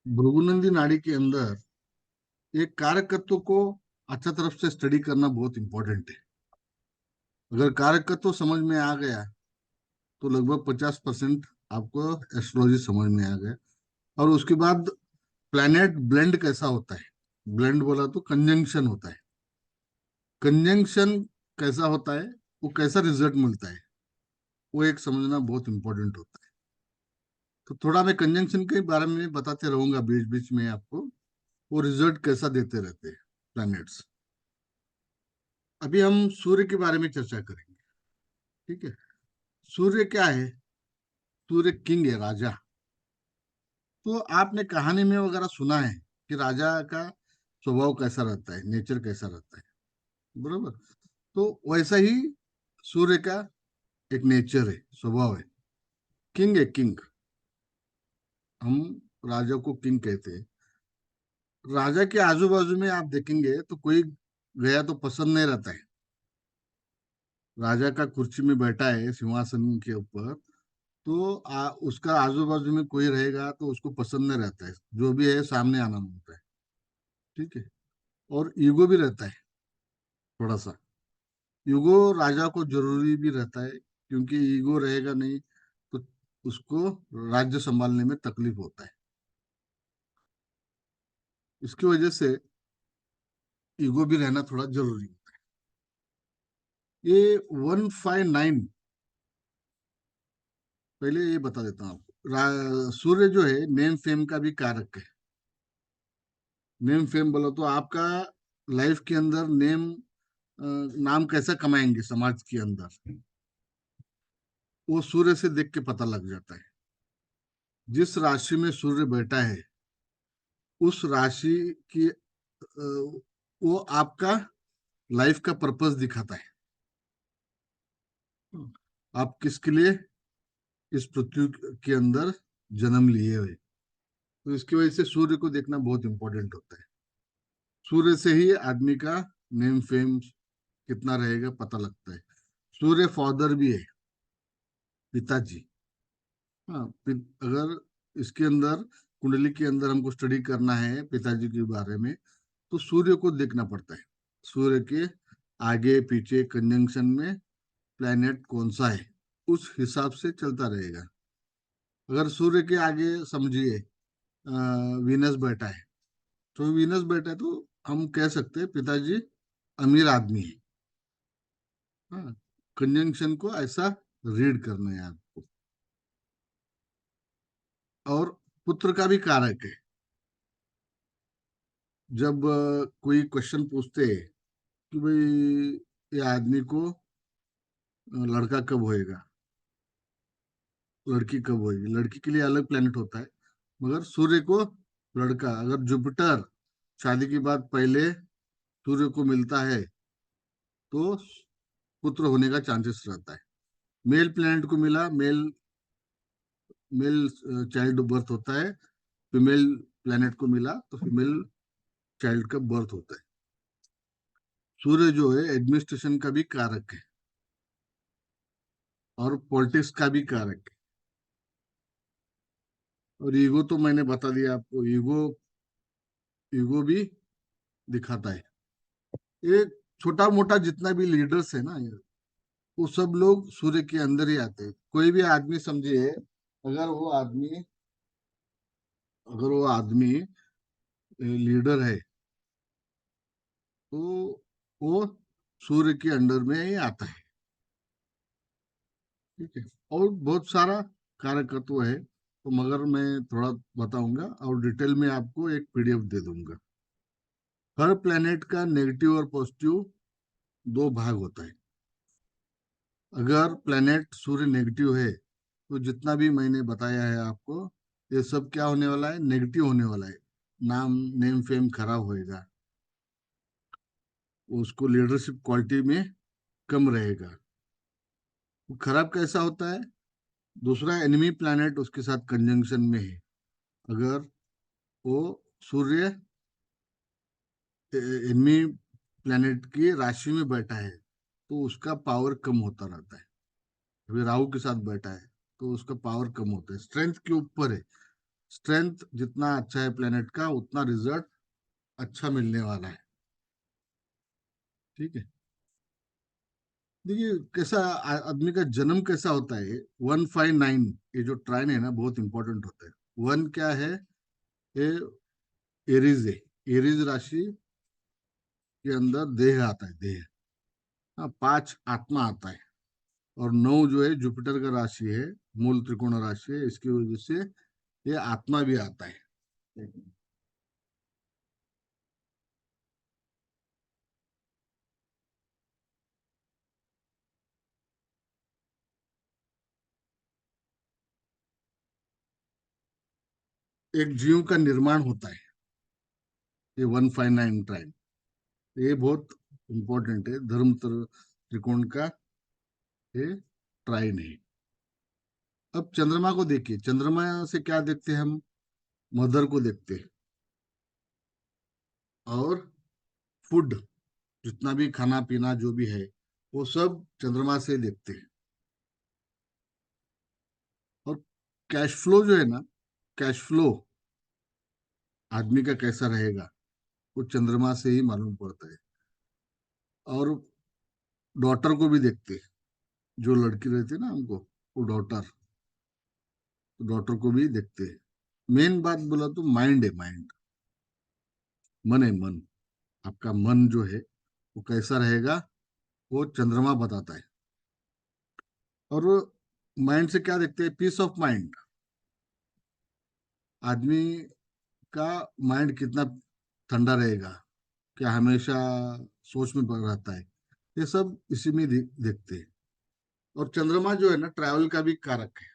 भृगुनंदी नाड़ी के अंदर एक कारकत्व को अच्छा तरफ से स्टडी करना बहुत इंपॉर्टेंट है। अगर कारकत्व समझ में आ गया तो लगभग 50% आपको एस्ट्रोलॉजी समझ में आ गया। और उसके बाद प्लैनेट ब्लेंड कैसा होता है, ब्लेंड बोला तो कंजंक्शन होता है। कंजंक्शन कैसा होता है, वो कैसा रिजल्ट मिलता है, वो एक समझना बहुत इंपॉर्टेंट होता है। तो थोड़ा मैं कंजंक्शन के बारे में बताते रहूंगा बीच बीच में आपको, वो रिजल्ट कैसा देते रहते हैं प्लैनेट्स। अभी हम सूर्य के बारे में चर्चा करेंगे। ठीक है। सूर्य क्या है? सूर्य किंग है, राजा। तो आपने कहानी में वगैरह सुना है कि राजा का स्वभाव कैसा रहता है, नेचर कैसा रहता है, बरोबर? तो वैसा ही सूर्य का एक नेचर है, स्वभाव है। किंग है, किंग। हम राजा को किंग कहते हैं। राजा के आजू बाजू में आप देखेंगे तो कोई गया तो पसंद नहीं रहता है। राजा का कुर्सी में बैठा है सिंहासन के ऊपर, तो उसका आजू बाजू में कोई रहेगा तो उसको पसंद नहीं रहता है, जो भी है सामने आना मांगता है। ठीक है। और ईगो भी रहता है थोड़ा सा। ईगो राजा को जरूरी भी रहता है, क्योंकि ईगो रहेगा नहीं तो उसको राज्य संभालने में तकलीफ होता है। इसकी वजह से ईगो भी रहना थोड़ा जरूरी है। ये 159, पहले ये बता देता हूँ आपको। सूर्य जो है नेम फेम का भी कारक है। नेम फेम बोलो तो आपका लाइफ के अंदर नाम कैसा कमाएंगे समाज के अंदर, वो सूर्य से देख के पता लग जाता है। जिस राशि में सूर्य बैठा है उस राशि की वो आपका लाइफ का पर्पस दिखाता है। आप किसके लिए इस पृथ्वी के अंदर जन्म लिए हुए। तो इसकी वजह से सूर्य को देखना बहुत इंपॉर्टेंट होता है। सूर्य से ही आदमी का नेम फेम कितना रहेगा पता लगता है। सूर्य फादर भी है, पिताजी। हाँ, अगर इसके अंदर कुंडली के अंदर हमको स्टडी करना है पिताजी के बारे में, तो सूर्य को देखना पड़ता है। सूर्य के आगे पीछे कंजंक्शन में प्लेनेट कौन सा है, उस हिसाब से चलता रहेगा। अगर सूर्य के आगे समझिए वीनस बैठा है, तो वीनस बैठा है तो हम कह सकते हैं पिताजी अमीर आदमी है। हाँ, कंजंक्शन को ऐसा रीड करना है आपको। और पुत्र का भी कारक है। जब कोई क्वेश्चन पूछते हैं कि भाई ये आदमी को लड़का कब होएगा, लड़की कब होएगी, लड़की के लिए अलग प्लेनेट होता है। मगर सूर्य को लड़का, अगर जुपिटर शादी के बाद पहले सूर्य को मिलता है तो पुत्र होने का चांसेस रहता है। मेल प्लेनेट को मिला, मेल मेल चाइल्ड बर्थ होता है। फीमेल प्लेनेट को मिला तो फीमेल चाइल्ड का बर्थ होता है। सूर्य जो है एडमिनिस्ट्रेशन का भी कारक है और पॉलिटिक्स का भी कारक है। और ईगो तो मैंने बता दिया आपको, ईगो ईगो भी दिखाता है। ये छोटा मोटा जितना भी लीडर्स है ना, वो सब लोग सूर्य के अंदर ही आते हैं। कोई भी आदमी समझिए, अगर वो आदमी अगर वो आदमी लीडर है तो वो सूर्य के अंडर में ही आता है। ठीक है। और बहुत सारा कार्यकर्ता है, तो मगर मैं थोड़ा बताऊंगा और डिटेल में आपको एक पीडीएफ दे दूंगा। हर प्लेनेट का नेगेटिव और पॉजिटिव दो भाग होता है। अगर प्लेनेट सूर्य नेगेटिव है तो जितना भी मैंने बताया है आपको, ये सब क्या होने वाला है, नेगेटिव होने वाला है। नेम फेम खराब होएगा, उसको लीडरशिप क्वालिटी में कम रहेगा। वो खराब कैसा होता है? दूसरा एनिमी प्लैनेट उसके साथ कंजंक्शन में है। अगर वो सूर्य एनिमी प्लैनेट की राशि में बैठा है तो उसका पावर कम होता रहता है। अभी राहु के साथ बैठा है तो उसका पावर कम होता है, स्ट्रेंथ के ऊपर है। स्ट्रेंथ जितना अच्छा है प्लेनेट का, उतना रिजल्ट अच्छा मिलने वाला है। ठीक है। देखिए कैसा आदमी का जन्म कैसा होता है। 159, ये जो ट्राइन है ना, बहुत इंपॉर्टेंट होता है। वन क्या है, ये एरीज है। एरीज राशि के अंदर देह आता है, देह। हाँ, 5 आत्मा आता है। और 9 जो है जुपिटर का राशि है, मूल त्रिकोण राशि है, इसकी वजह से ये आत्मा भी आता है। एक जीव का निर्माण होता है, ये 159 ट्राइन। ये बहुत इंपॉर्टेंट है, धर्म त्रिकोण का ये ट्राइन है। अब चंद्रमा को देखिए, चंद्रमा से क्या देखते हैं हम, मदर को देखते हैं। और फूड, जितना भी खाना पीना जो भी है, वो सब चंद्रमा से देखते हैं। और कैश फ्लो जो है ना, कैश फ्लो आदमी का कैसा रहेगा, वो चंद्रमा से ही मालूम पड़ता है। और डॉटर को भी देखते हैं, जो लड़की रहती है ना हमको, वो डॉटर, डॉटर को भी देखते हैं। मेन बात बोला तो माइंड है, माइंड, मन है, मन। आपका मन जो है वो कैसा रहेगा, वो चंद्रमा बताता है। और वो माइंड से क्या देखते हैं, पीस ऑफ माइंड। आदमी का माइंड कितना ठंडा रहेगा, क्या हमेशा सोच में पड़ रहता है, ये सब इसी में देखते हैं। और चंद्रमा जो है ना, ट्रैवल का भी कारक है,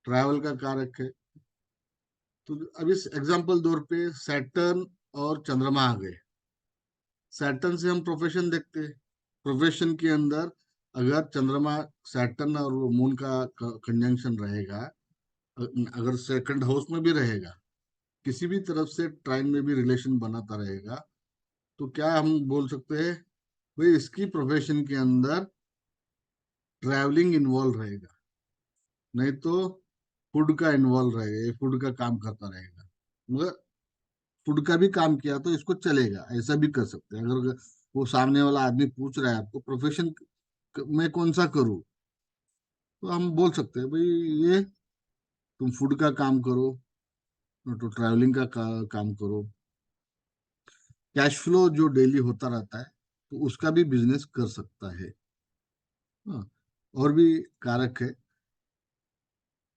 ट्रैवल का कारक है। तो अभी एग्जांपल तौर पे सैटर्न और चंद्रमा आ गए। सैटर्न से हम प्रोफेशन देखते हैं। प्रोफेशन के अंदर अगर चंद्रमा, सैटर्न और वो मून का कंजंक्शन रहेगा, अगर सेकंड हाउस में भी रहेगा, किसी भी तरफ से ट्राइन में भी रिलेशन बनाता रहेगा, तो क्या हम बोल सकते हैं, भाई इसकी प्रोफेशन के अंदर ट्रैवलिंग इन्वॉल्व रहेगा। नहीं तो फूड का इन्वॉल्व रहेगा, ये फूड का काम करता रहेगा। मगर फूड का भी काम किया तो इसको चलेगा, ऐसा भी कर सकते हैं। अगर वो सामने वाला आदमी पूछ रहा है आपको प्रोफेशन में कौन सा करूँ, तो हम बोल सकते हैं भाई ये तुम फूड का काम करो, तो ट्रैवलिंग का काम करो। कैश फ्लो जो डेली होता रहता है, तो उसका भी बिजनेस कर सकता है। हाँ, और भी कारक है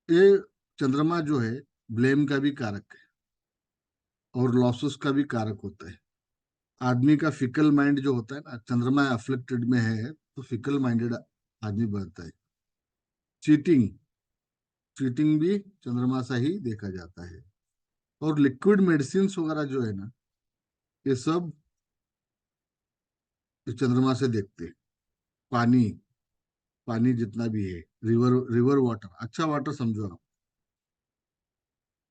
ये। चंद्रमा जो है ब्लेम का भी कारक है, और लॉसेस का भी कारक होता है। आदमी का फिकल माइंड जो होता है ना, चंद्रमा अफ्लिक्टेड में है तो फिकल माइंडेड आदमी बनता है। चीटिंग, चीटिंग भी चंद्रमा से ही देखा जाता है। और लिक्विड मेडिसिन वगैरह जो है ना, ये सब इस चंद्रमा से देखते हैं। पानी, पानी जितना भी है, रिवर रिवर वाटर, अच्छा वाटर समझो आप।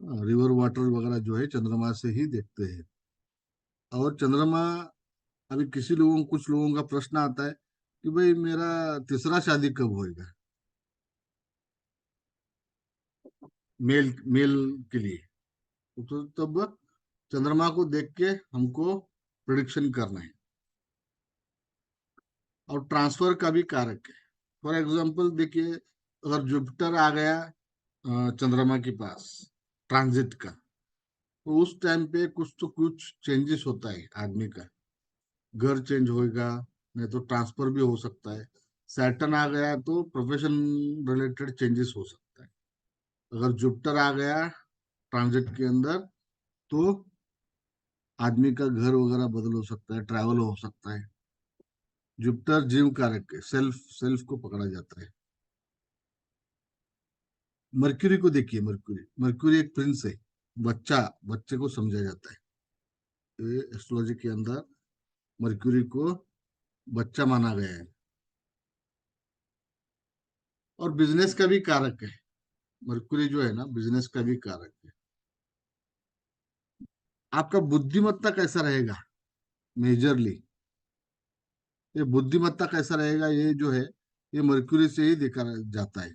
रिवर वाटर वगैरह जो है चंद्रमा से ही देखते हैं। और चंद्रमा, अभी किसी लोगों, कुछ लोगों का प्रश्न आता है कि भाई मेरा तीसरा शादी कब होएगा, मेल मेल के लिए। तो तब चंद्रमा को देख के हमको प्रिडिक्शन करना है। और ट्रांसफर का भी कारक है। फॉर एग्जाम्पल देखिए, अगर जुपिटर आ गया चंद्रमा के पास ट्रांजिट का, तो उस टाइम पे कुछ तो कुछ चेंजेस होता है आदमी का। घर चेंज होएगा, नहीं तो ट्रांसफर भी हो सकता है। सैटर्न आ गया तो प्रोफेशन रिलेटेड चेंजेस हो सकता है। अगर जुपिटर आ गया ट्रांजिट के अंदर, तो आदमी का घर वगैरह बदल हो सकता है, ट्रैवल हो सकता है। जुपिटर जीव कारक है, सेल्फ सेल्फ को पकड़ा जाता है। मर्क्यूरी को देखिए, मर्क्यूरी, मर्क्यूरी एक प्रिंस है, बच्चा, बच्चे को समझा जाता है। ये एस्ट्रोलॉजी के अंदर मर्क्यूरी को बच्चा माना गया है। और बिजनेस का भी कारक है, मर्क्यूरी जो है ना, बिजनेस का भी कारक है। आपका बुद्धिमत्ता कैसा रहेगा, मेजरली ये बुद्धिमत्ता कैसा रहेगा, ये जो है ये मर्क्यूरी से ही देखा जाता है।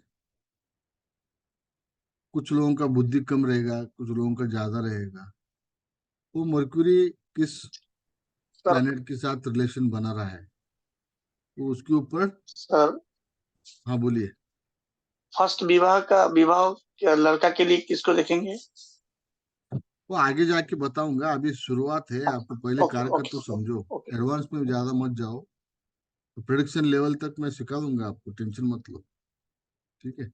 कुछ लोगों का बुद्धि कम रहेगा, कुछ लोगों का ज्यादा रहेगा। वो मरक्यूरी किस सर। प्लेनेट के साथ रिलेशन बना रहा है, वो उसके ऊपर। सर, हाँ बोलिए। फर्स्ट विवाह लड़का के लिए किसको देखेंगे? वो आगे जाके बताऊंगा, अभी शुरुआत है, आपको पहले ओके, कारक ओके, तो ओके, समझो। ओके। एडवांस में ज्यादा मत जाओ। तो प्रोडिक्शन लेवल तक मैं सिखा दूंगा आपको, टेंशन मत लो। ठीक है।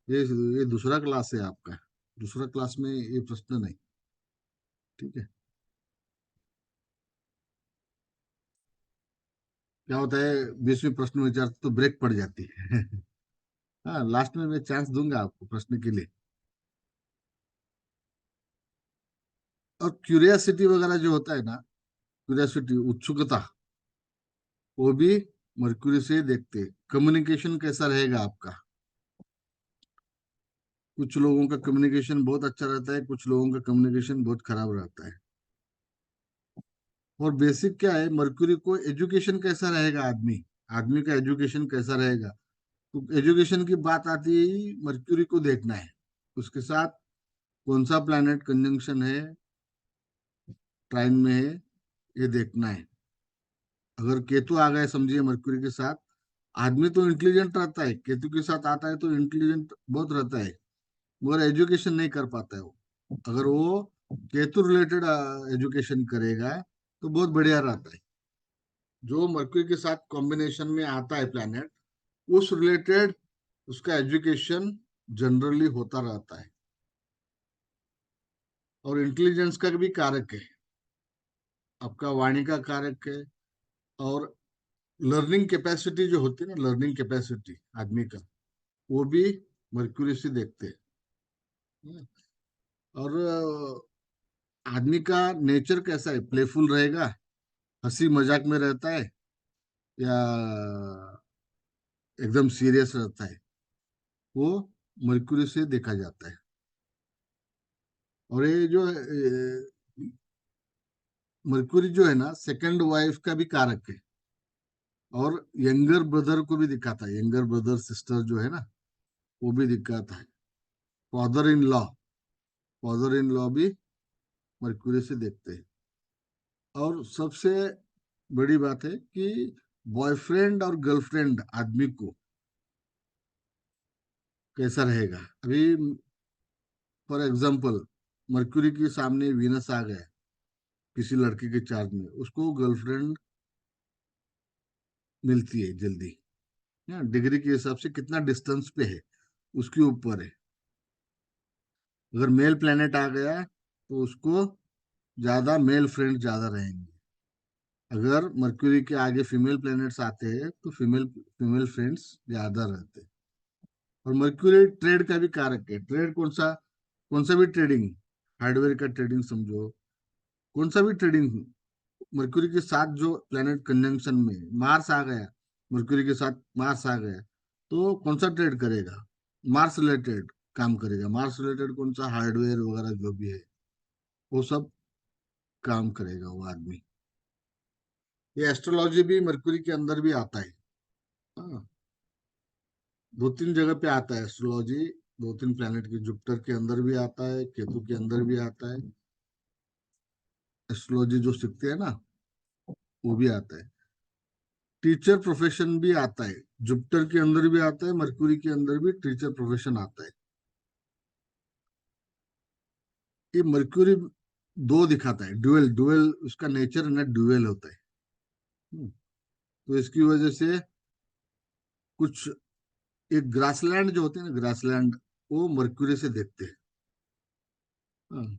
ये ये दूसरा क्लास है आपका। दूसरा क्लास में ये प्रश्न नहीं। ठीक है। क्या होता है, 20वें प्रश्न विचार तो ब्रेक पड़ जाती है। हाँ, लास्ट में मैं चांस दूंगा आपको प्रश्न के लिए। और क्यूरियासिटी वगैरह जो होता है ना, क्यूरियासिटी, उत्सुकता, वो भी मर्क्यूरी से देखते हैं। कम्युनिकेशन कैसा रहेगा आपका। कुछ लोगों का कम्युनिकेशन बहुत अच्छा रहता है, कुछ लोगों का कम्युनिकेशन बहुत खराब रहता है। और बेसिक क्या है, मर्क्यूरी को एजुकेशन कैसा रहेगा, आदमी आदमी का एजुकेशन कैसा रहेगा। तो एजुकेशन की बात आती है, मर्क्यूरी को देखना है। उसके साथ कौन सा प्लैनेट कंजंक्शन है, ट्राइन में है, ये देखना है। अगर केतु आ गए समझिए मर्क्यूरी के साथ, आदमी तो इंटेलिजेंट रहता है, केतु के साथ आता है तो इंटेलिजेंट बहुत रहता है, मगर एजुकेशन नहीं कर पाता है वो। अगर वो केतु रिलेटेड एजुकेशन करेगा तो बहुत बढ़िया रहता है। जो मर्क्यूरी के साथ कॉम्बिनेशन में आता है प्लैनेट, उस रिलेटेड उसका एजुकेशन जनरली होता रहता है। और इंटेलिजेंस का भी कारक है, आपका वाणी का कारक है। और लर्निंग कैपेसिटी जो होती है ना, लर्निंग कैपेसिटी आदमी का, वो भी मर्क्यूरी से देखते हैं। और आदमी का नेचर कैसा है, प्लेफुल रहेगा, हंसी मजाक में रहता है, या एकदम सीरियस रहता है, वो मर्क्यूरी से देखा जाता है। और ये जो मर्क्यूरी जो है ना, सेकंड वाइफ का भी कारक है। और यंगर ब्रदर को भी दिखाता है, यंगर ब्रदर सिस्टर जो है ना, वो भी दिखाता है। Father in law, father in law भी मर्क्यूरी से देखते हैं। और सबसे बड़ी बात है कि बॉयफ्रेंड और गर्लफ्रेंड आदमी को कैसा रहेगा। अभी फॉर एग्जाम्पल, मर्क्यूरी के सामने वीनस आ गया किसी लड़के के चार्ज में, उसको गर्लफ्रेंड मिलती है जल्दी। डिग्री के हिसाब से कितना डिस्टेंस पे है उसके ऊपर है। अगर मेल प्लेनेट आ गया तो उसको ज्यादा मेल फ्रेंड ज्यादा रहेंगे। अगर मर्क्यूरी के आगे फीमेल प्लैनेट्स आते हैं तो फीमेल फीमेल फ्रेंड्स ज्यादा रहते हैं। और मर्क्यूरी ट्रेड का भी कारक है। ट्रेड कौन सा भी ट्रेडिंग, हार्डवेयर का ट्रेडिंग समझो, कौन सा भी ट्रेडिंग, मर्क्यूरी के साथ जो प्लैनेट कंजंक्शन में मार्स आ गया, मर्क्यूरी के साथ मार्स आ गया, तो कौन सा ट्रेड करेगा, मार्स रिलेटेड काम करेगा। मार्स रिलेटेड कौन सा हार्डवेयर वगैरह जो भी है, वो सब काम करेगा वो आदमी। ये एस्ट्रोलॉजी भी मर्क्यूरी के अंदर भी आता है। हाँ, दो तीन जगह पे आता है एस्ट्रोलॉजी। दो तीन प्लैनेट के, जुपिटर के अंदर भी आता है, केतु के अंदर भी आता है। एस्ट्रोलॉजी जो सीखते हैं ना, वो भी आता है। टीचर प्रोफेशन भी आता है, जुपिटर के अंदर भी आता है, मर्क्यूरी के अंदर भी टीचर प्रोफेशन आता है। ये मर्क्यूरी दो दिखाता है, ड्यूअल ड्यूअल उसका नेचर है ना, ड्यूअल होता है। तो इसकी वजह से कुछ, एक ग्रासलैंड जो होते हैं ना, ग्रासलैंड, वो मर्क्यूरी से देखते हैं। हाँ,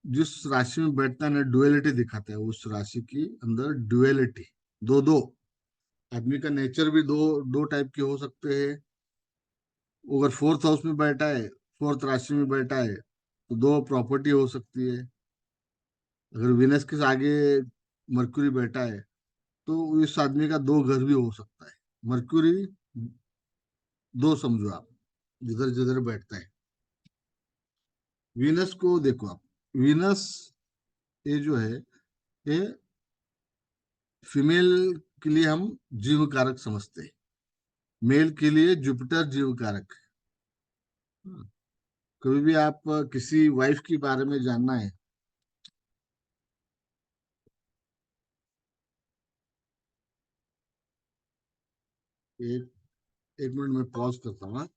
जिस राशि में बैठता है ना, ड्युअलिटी दिखाता है, उस राशि की अंदर ड्युअलिटी। दो दो आदमी का नेचर भी दो दो टाइप के हो सकते हैं। अगर फोर्थ हाउस में बैठा है, फोर्थ राशि में बैठा है, तो दो प्रॉपर्टी हो सकती है। अगर विनस के आगे मर्क्यूरी बैठा है, तो इस आदमी का दो घर भी हो सकता है। मर्क्यूरी दो समझो आप, जिधर जिधर बैठता है। वीनस को देखो आप, वीनस ये जो है, ये फीमेल के लिए हम जीव कारक समझते हैं, मेल के लिए जुपिटर जीव कारक है। कभी भी आप किसी वाइफ के बारे में जानना है, एक एक मिनट में पॉज करता हूँ हाँ?